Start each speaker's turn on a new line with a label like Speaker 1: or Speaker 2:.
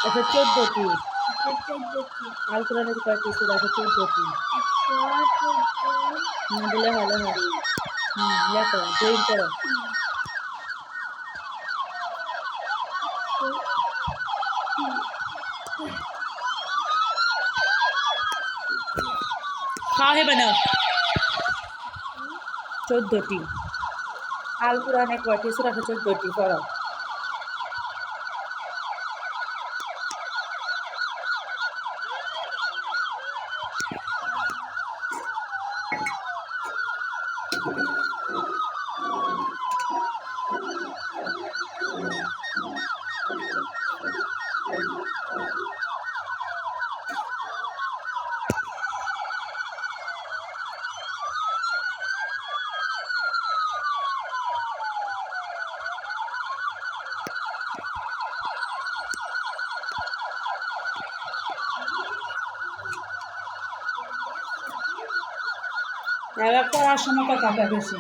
Speaker 1: একশো 14টি। আল কোরআনের কয়টি সূরা? 14টি। না দিলে হবে না। লেখো, জয়েন করো। খাওয়া বানাও। 14টি। আল কোরআনে কয়টি সূরা? 14টি। পড়ো। এবার পড়ার সময় কথা বেশি।